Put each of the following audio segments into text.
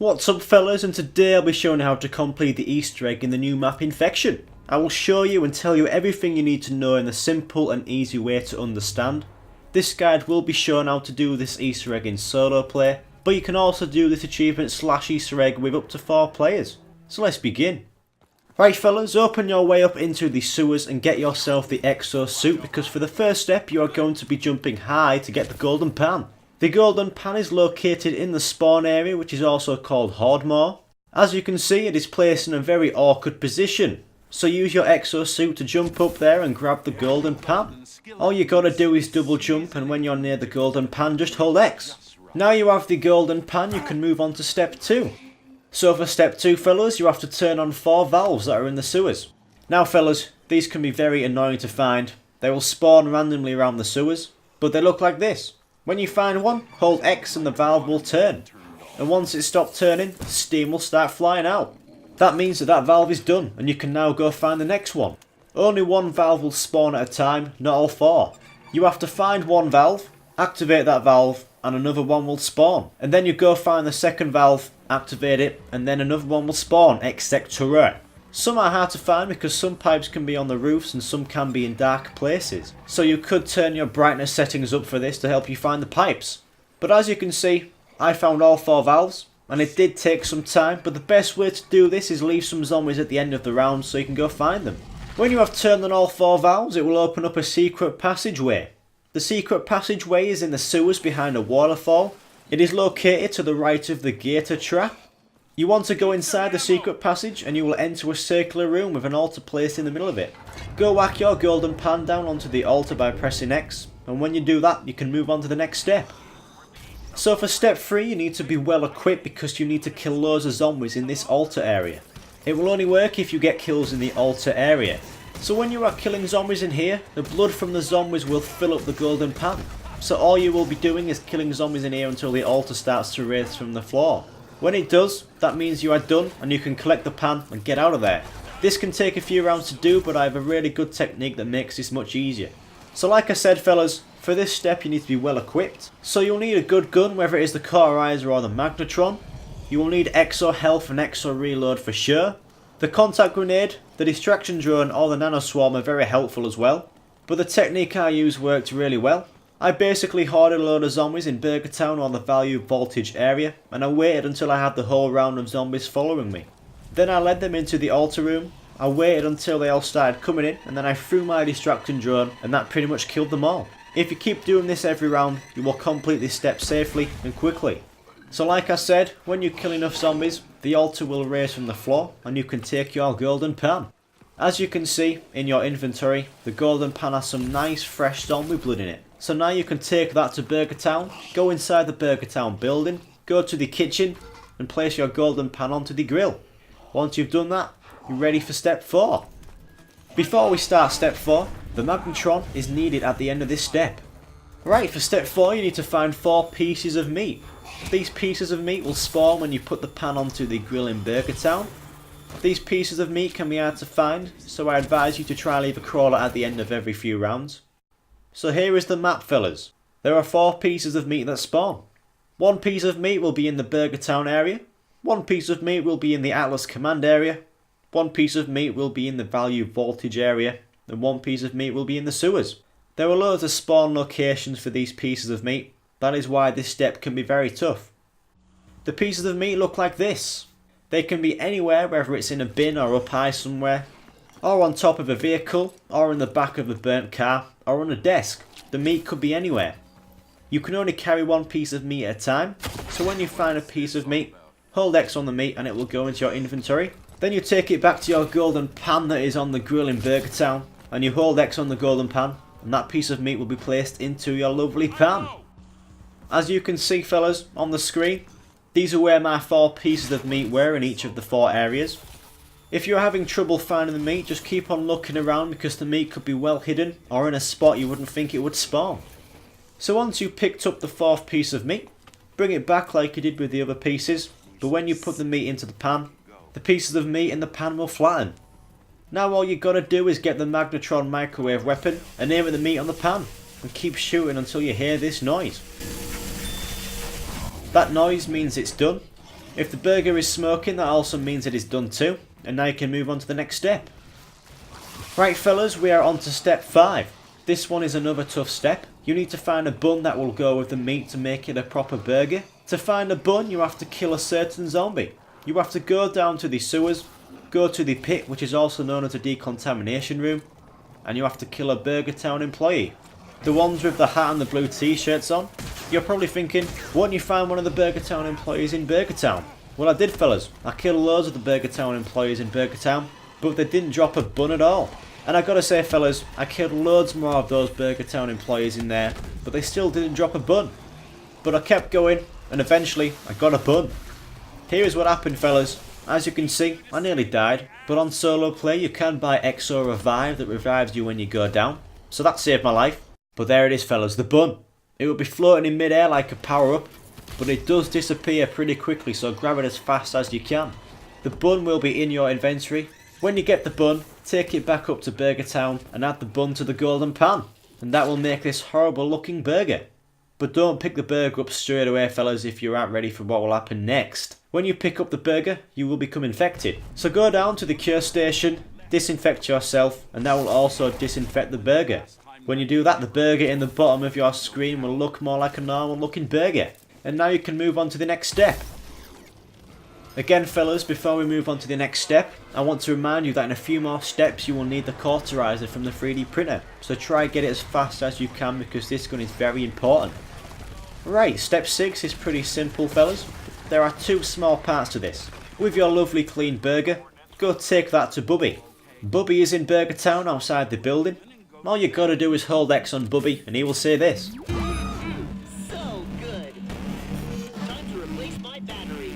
What's up fellas, and today I'll be showing you how to complete the Easter egg in the new map Infection. I will show you and tell you everything you need to know in a simple and easy way to understand. This guide will be showing how to do this Easter egg in solo play, but you can also do this achievement / Easter egg with up to 4 players. So let's begin. Right fellas, open your way up into the sewers and get yourself the exo suit, because for the first step you are going to be jumping high to get the golden pan. The golden pan is located in the spawn area, which is also called Hordemore. As you can see, it is placed in a very awkward position, so use your exo suit to jump up there and grab the golden pan. All you gotta do is double jump, and when you're near the golden pan just hold X. Now you have the golden pan, you can move on to step 2. So for step 2 fellas, you have to turn on 4 valves that are in the sewers. Now fellas, these can be very annoying to find. They will spawn randomly around the sewers, but they look like this. When you find one, hold X and the valve will turn. And once it stops turning, steam will start flying out. That means that valve is done, and you can now go find the next one. Only one valve will spawn at a time, not all 4. You have to find one valve, activate that valve, and another one will spawn. And then you go find the second valve, activate it, and then another one will spawn, etc. Some are hard to find because some pipes can be on the roofs and some can be in dark places. So you could turn your brightness settings up for this to help you find the pipes. But as you can see, I found all 4 valves, and it did take some time, but the best way to do this is leave some zombies at the end of the round so you can go find them. When you have turned on all 4 valves, it will open up a secret passageway. The secret passageway is in the sewers behind a waterfall. It is located to the right of the gator trap. You want to go inside the secret passage and you will enter a circular room with an altar placed in the middle of it. Go whack your golden pan down onto the altar by pressing X, and when you do that you can move on to the next step. So for step 3 you need to be well equipped because you need to kill loads of zombies in this altar area. It will only work if you get kills in the altar area. So when you are killing zombies in here, the blood from the zombies will fill up the golden pan. So all you will be doing is killing zombies in here until the altar starts to raise from the floor. When it does, that means you are done and you can collect the pan and get out of there. This can take a few rounds to do, but I have a really good technique that makes this much easier. So like I said fellas, for this step you need to be well equipped. So you'll need a good gun, whether it is the Cauterizer or the Magnetron. You will need exo health and exo reload for sure. The contact grenade, the distraction drone or the nano swarm are very helpful as well. But the technique I used worked really well. I basically hoarded a load of zombies in Burger Town or the value voltage area, and I waited until I had the whole round of zombies following me. Then I led them into the altar room. I waited until they all started coming in, and then I threw my distraction drone, and that pretty much killed them all. If you keep doing this every round, you will complete this step safely and quickly. So like I said, when you kill enough zombies, the altar will raise from the floor and you can take your golden pan. As you can see in your inventory, the golden pan has some nice fresh zombie blood in it. So now you can take that to Burger Town, go inside the Burger Town building, go to the kitchen and place your golden pan onto the grill. Once you've done that, you're ready for step 4. Before we start step 4, the Magnetron is needed at the end of this step. Right, for step 4 you need to find 4 pieces of meat. These pieces of meat will spawn when you put the pan onto the grill in Burger Town. These pieces of meat can be hard to find, so I advise you to try leave a crawler at the end of every few rounds. So here is the map fellas. There are 4 pieces of meat that spawn. 1 piece of meat will be in the Burger Town area, 1 piece of meat will be in the Atlas Command area, 1 piece of meat will be in the value voltage area, and 1 piece of meat will be in the sewers. There are loads of spawn locations for these pieces of meat. That is why this step can be very tough. The pieces of meat look like this. They can be anywhere, whether it's in a bin or up high somewhere, or on top of a vehicle, or in the back of a burnt car, or on a desk. The meat could be anywhere. You can only carry 1 piece of meat at a time, so when you find a piece of meat, hold X on the meat and it will go into your inventory. Then you take it back to your golden pan that is on the grill in Burger Town, and you hold X on the golden pan, and that piece of meat will be placed into your lovely pan. As you can see fellas on the screen, these are where my 4 pieces of meat were in each of the 4 areas. If you're having trouble finding the meat, just keep on looking around because the meat could be well hidden or in a spot you wouldn't think it would spawn. So once you picked up the 4th piece of meat, bring it back like you did with the other pieces, but when you put the meat into the pan, the pieces of meat in the pan will flatten. Now all you gotta do is get the Magnetron microwave weapon and aim at the meat on the pan, and keep shooting until you hear this noise. That noise means it's done. If the burger is smoking, that also means it is done too, and now you can move on to the next step. Right fellas, we are on to step 5. This one is another tough step. You need to find a bun that will go with the meat to make it a proper burger. To find a bun, you have to kill a certain zombie. You have to go down to the sewers, go to the pit, which is also known as the decontamination room, and you have to kill a Burger Town employee. The ones with the hat and the blue t-shirts on. You're probably thinking, won't you find one of the Burger Town employees in Burger Town? Well, I did fellas. I killed loads of the Burger Town employees in Burger Town, but they didn't drop a bun at all. And I gotta say fellas, I killed loads more of those Burger Town employees in there, but they still didn't drop a bun. But I kept going, and eventually I got a bun. Here is what happened fellas. As you can see, I nearly died, but on solo play you can buy Exo Revive that revives you when you go down, so that saved my life. But there it is fellas, the bun. It will be floating in mid-air like a power-up, but it does disappear pretty quickly, so grab it as fast as you can. The bun will be in your inventory. When you get the bun, take it back up to Burger Town and add the bun to the golden pan, and that will make this horrible looking burger. But don't pick the burger up straight away fellas if you aren't ready for what will happen next. When you pick up the burger, you will become infected. So go down to the cure station, disinfect yourself, and that will also disinfect the burger. When you do that, the burger in the bottom of your screen will look more like a normal looking burger. And now you can move on to the next step. Again fellas, before we move on to the next step, I want to remind you that in a few more steps you will need the cauterizer from the 3D printer. So try get it as fast as you can because this gun is very important. Right, step 6 is pretty simple fellas. There are 2 small parts to this. With your lovely clean burger, go take that to Bubby. Bubby is in Burger Town outside the building. All you gotta do is hold X on Bubby and he will say this. So good. Time to replace my battery.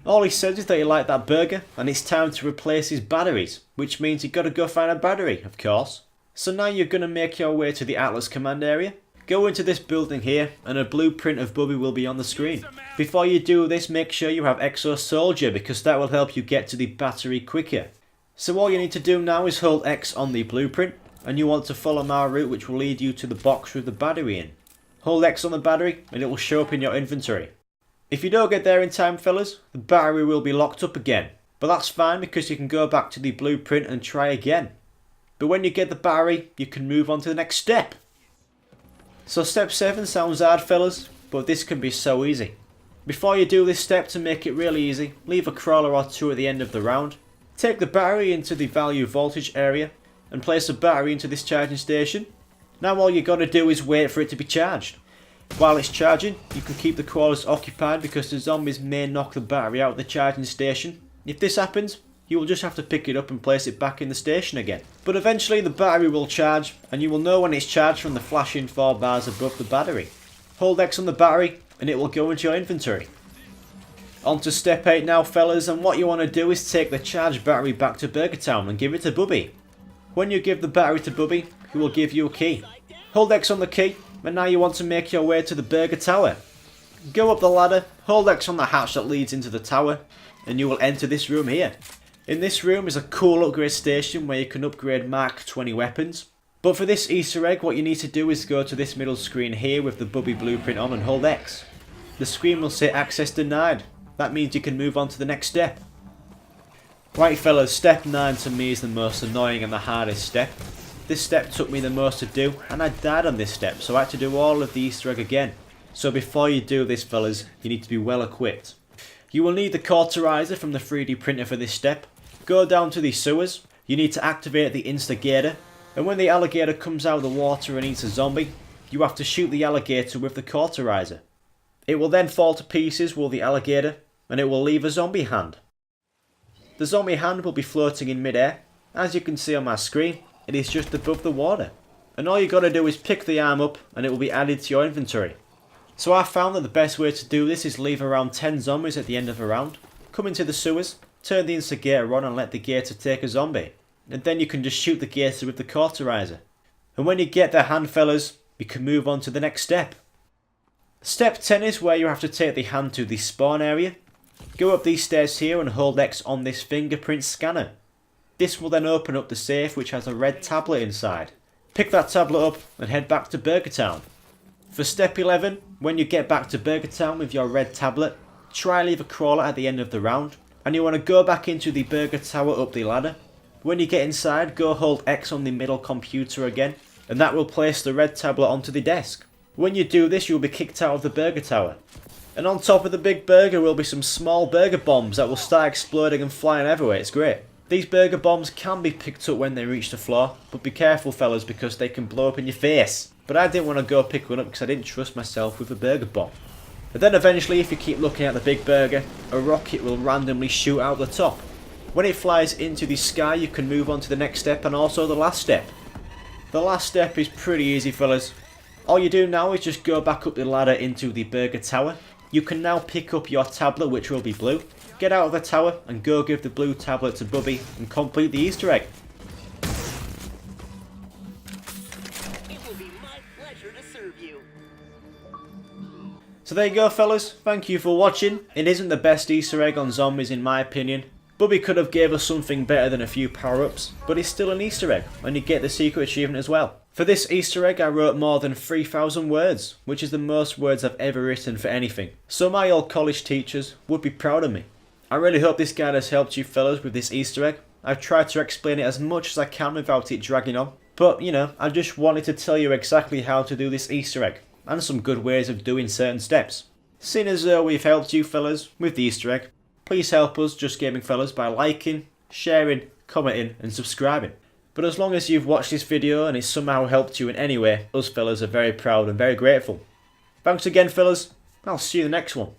All he says is that he liked that burger and it's time to replace his batteries, which means you gotta go find a battery, of course. So now you're gonna make your way to the Atlas command area. Go into this building here and a blueprint of Bubby will be on the screen. Before you do this, make sure you have Exo Soldier because that will help you get to the battery quicker. So all you need to do now is hold X on the blueprint and you want to follow my route which will lead you to the box with the battery in. Hold X on the battery and it will show up in your inventory. If you don't get there in time fellas, the battery will be locked up again. But that's fine because you can go back to the blueprint and try again. But when you get the battery, you can move on to the next step. So step 7 sounds hard fellas, but this can be so easy. Before you do this step, to make it really easy, leave a crawler or 2 at the end of the round. Take the battery into the value voltage area and place a battery into this charging station. Now all you gotta do is wait for it to be charged. While it's charging, you can keep the crawlers occupied because the zombies may knock the battery out of the charging station. If this happens, you will just have to pick it up and place it back in the station again. But eventually the battery will charge and you will know when it's charged from the flashing 4 bars above the battery. Hold X on the battery and it will go into your inventory. On to step 8 now fellas, and what you want to do is take the charged battery back to Burger Town and give it to Bubby. When you give the battery to Bubby, he will give you a key. Hold X on the key and now you want to make your way to the Burger Tower. Go up the ladder, hold X on the hatch that leads into the tower and you will enter this room here. In this room is a cool upgrade station where you can upgrade Mark 20 weapons. But for this Easter egg, what you need to do is go to this middle screen here with the Bubby blueprint on and hold X. The screen will say access denied. That means you can move on to the next step. Right fellas, step 9 to me is the most annoying and the hardest step. This step took me the most to do and I died on this step, so I had to do all of the Easter egg again. So before you do this fellas, you need to be well equipped. You will need the cauterizer from the 3D printer for this step. Go down to the sewers, you need to activate the Instagator, and when the alligator comes out of the water and eats a zombie, you have to shoot the alligator with the cauterizer. It will then fall to pieces with the alligator, and it will leave a zombie hand. The zombie hand will be floating in mid-air. As you can see on my screen, it is just above the water. And all you gotta do is pick the arm up and it will be added to your inventory. So I found that the best way to do this is leave around 10 zombies at the end of a round, come into the sewers, turn the Instagator on and let the gator take a zombie. And then you can just shoot the gator with the cauterizer. And when you get their hand fellas, you can move on to the next step. Step 10 is where you have to take the hand to the spawn area. Go up these stairs here and hold X on this fingerprint scanner. This will then open up the safe which has a red tablet inside. Pick that tablet up and head back to Burger Town. For step 11, when you get back to Burger Town with your red tablet, try and leave a crawler at the end of the round, and you want to go back into the burger tower up the ladder. When you get inside, go hold X on the middle computer again, and that will place the red tablet onto the desk. When you do this, you'll be kicked out of the burger tower. And on top of the big burger will be some small burger bombs that will start exploding and flying everywhere. It's great. These burger bombs can be picked up when they reach the floor, but be careful fellas because they can blow up in your face. But I didn't want to go pick one up because I didn't trust myself with a burger bomb. And then eventually, if you keep looking at the big burger, a rocket will randomly shoot out the top. When it flies into the sky, you can move on to the next step and also the last step. The last step is pretty easy fellas. All you do now is just go back up the ladder into the burger tower. You can now pick up your tablet, which will be blue. Get out of the tower and go give the blue tablet to Bubby and complete the Easter egg. It will be my pleasure to serve you. So there you go fellas, thank you for watching. It isn't the best Easter egg on zombies in my opinion. Bubby could have gave us something better than a few power-ups, but it's still an Easter egg, and you get the secret achievement as well. For this Easter egg I wrote more than 3,000 words, which is the most words I've ever written for anything. So my old college teachers would be proud of me. I really hope this guide has helped you fellas with this Easter egg. I've tried to explain it as much as I can without it dragging on. But, you know, I just wanted to tell you exactly how to do this Easter egg, and some good ways of doing certain steps. Seeing as though we've helped you fellas with the Easter egg, please help us Just Gaming fellas by liking, sharing, commenting and subscribing. But as long as you've watched this video and it's somehow helped you in any way, us fellas are very proud and very grateful. Thanks again fellas, I'll see you in the next one.